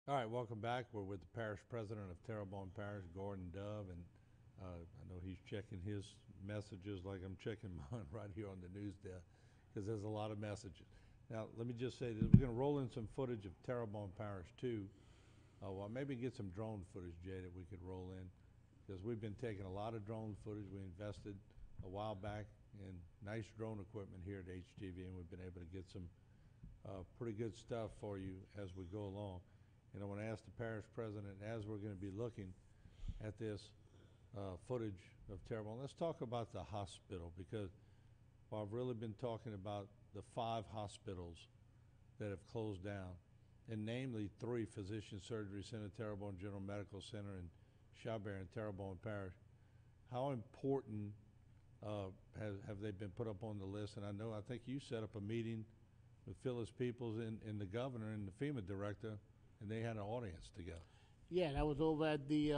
All right, welcome back. We're with the parish president of Terrebonne Parish, Gordon Dove, and I know he's checking his messages like I'm checking mine right here on the news desk because there's a lot of messages. Now, let me just say that we're going to roll in some footage of Terrebonne Parish too. Well, maybe get some drone footage, Jay, that we could roll in because we've been taking a lot of drone footage. We invested a while back in nice drone equipment here at HTV, and we've been able to get some pretty good stuff for you as we go along. And I want to ask the parish president, as we're going to be looking at this footage of Terrebonne, let's talk about the hospital because well, I've really been talking about the 5 hospitals that have closed down, and namely 3, Physician Surgery Center, Terrebonne General Medical Center, and Chabert and Terrebonne Parish. How important have they been put up on the list? And I think you set up a meeting with Phyllis Peoples and the governor and the FEMA director, and they had an audience together. Yeah, that was over at the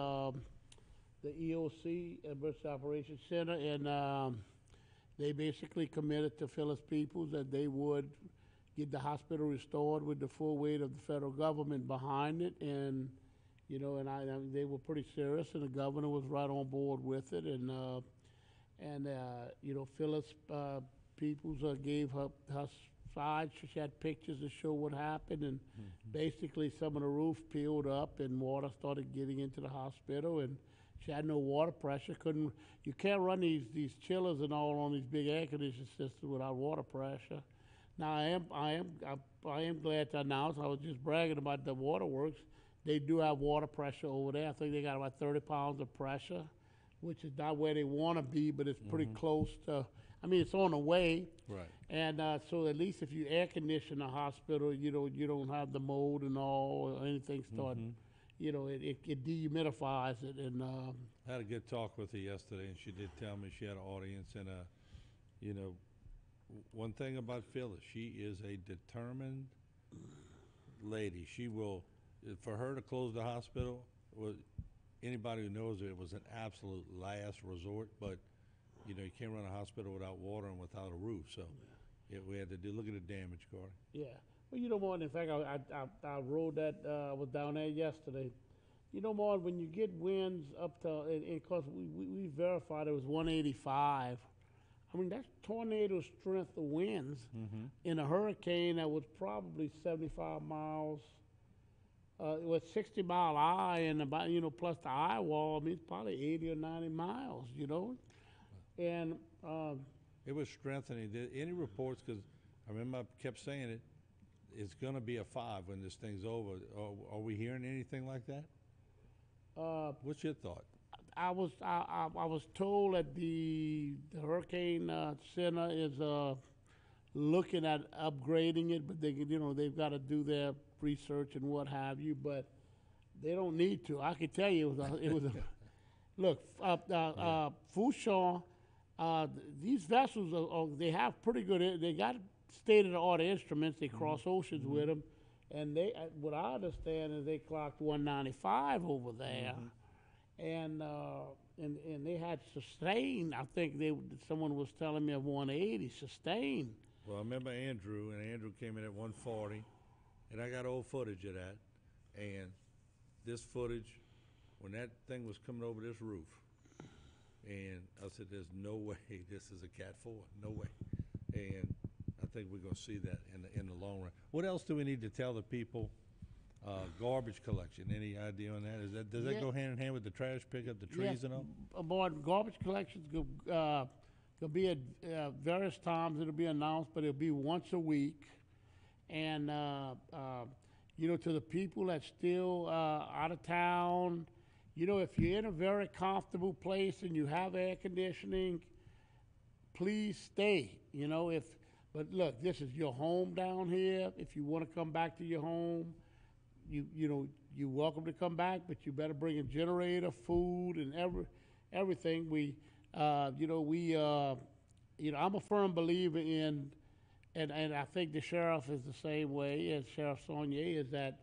EOC, Emergency Operations Center, and they basically committed to Phyllis Peoples that they would get the hospital restored with the full weight of the federal government behind it, and they were pretty serious, and the governor was right on board with it, and Phyllis Peoples gave her side. She had pictures to show what happened, and basically some of the roof peeled up, and water started getting into the hospital, and she had no water pressure. You can't run these chillers and all on these big air conditioning systems without water pressure. Now I am glad to announce, I was just bragging about the waterworks. They do have water pressure over there. I think they got about 30 pounds of pressure, which is not where they want to be, but it's pretty close to. I mean, it's on the way. Right. And so at least if you air condition a hospital, you don't have the mold and all or anything start. It dehumidifies it. And I had a good talk with her yesterday, and she did tell me she had an audience. And one thing about Phyllis, she is a determined lady. She will, for her to close the hospital, anybody who knows it was an absolute last resort. But you can't run a hospital without water and without a roof. So we had to look at the damage, Carter. yeah, well, Martin, in fact, I rode that. I was down there yesterday. Martin, when you get winds up to, and of course we verified it was 185. I mean, that's tornado strength of winds in a hurricane that was probably 75 miles. It was 60-mile eye and about, plus the eye wall. I mean, it's probably 80 or 90 miles, And It was strengthening. Any reports, because I remember I kept saying it, it's going to be a 5 when this thing's over. Are we hearing anything like that? What's your thought? I was told that the Hurricane Center is looking at upgrading it, but they've got to do their research and what have you. But they don't need to. I can tell you it was a look. Fouchon, these vessels they have pretty good. They got state-of-the-art instruments. They cross oceans with them, and what I understand is they clocked 195 over there. And they had sustained. I think someone was telling me of 180 sustained. Well, I remember Andrew, and Andrew came in at 140, and I got old footage of that. And this footage, when that thing was coming over this roof, and I said, "There's no way this is a Cat 4, no way." And I think we're going to see that in the long run. What else do we need to tell the people? Garbage collection. Any idea on that? Does that go hand in hand with the trash pickup, the trees and all? More garbage collections gonna be at various times. It'll be announced, but it'll be once a week. And to the people that's still out of town, if you're in a very comfortable place and you have air conditioning, please stay. But look, this is your home down here. If you want to come back to your home, you're welcome to come back, but you better bring a generator, food, and everything. I'm a firm believer in, and I think the sheriff is the same way as Sheriff Saunier, is that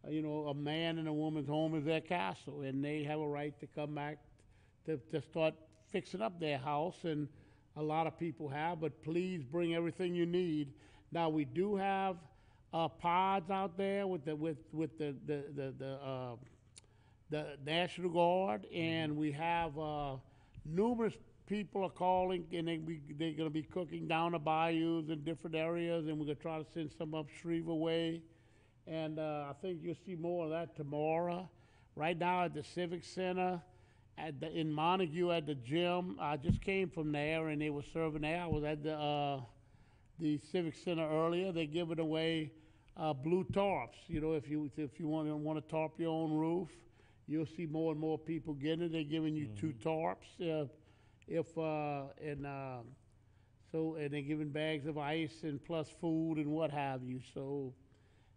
a man and a woman's home is their castle, and they have a right to come back to start fixing up their house, and a lot of people have. But please bring everything you need. Now we do have pods out there with the National Guard, and we have numerous people are calling, and they're going to be cooking down the bayous in different areas, and we're going to try to send some up Shreve way. And I think you'll see more of that tomorrow. Right now at the Civic Center, in Montague at the gym, I just came from there, and they were serving there. I was at the Civic Center earlier. They're giving away blue tarps. You know, if you want to tarp your own roof, you'll see more and more people getting it. They're giving you 2 tarps. And they're giving bags of ice and plus food and what have you. So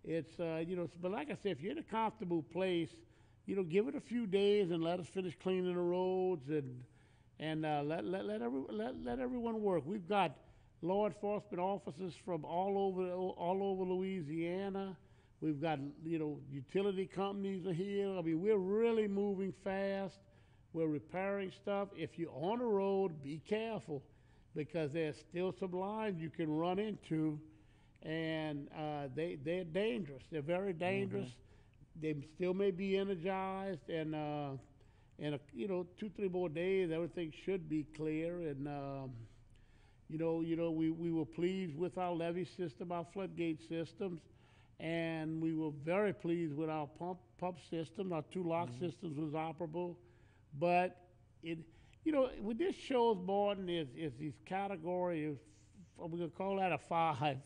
it's but like I said, if you're in a comfortable place, give it a few days and let us finish cleaning the roads and let everyone work. We've got law enforcement officers from all over Louisiana. We've got utility companies are here. I mean, we're really moving fast. We're repairing stuff. If you're on the road, be careful, because there's still some lines you can run into, and they're dangerous. They're very dangerous. They still may be energized, and in 2-3 more days, everything should be clear. And we were pleased with our levee system, our floodgate systems, and we were very pleased with our pump system. Our 2 lock systems was operable, but what this shows, Martin, is these categories. We're gonna call that a 5.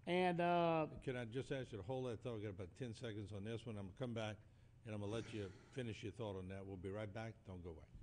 And Can I just ask you to hold that thought? We've got about 10 seconds on this one. I'm gonna come back and I'm gonna let you finish your thought on that. We'll be right back. Don't go away.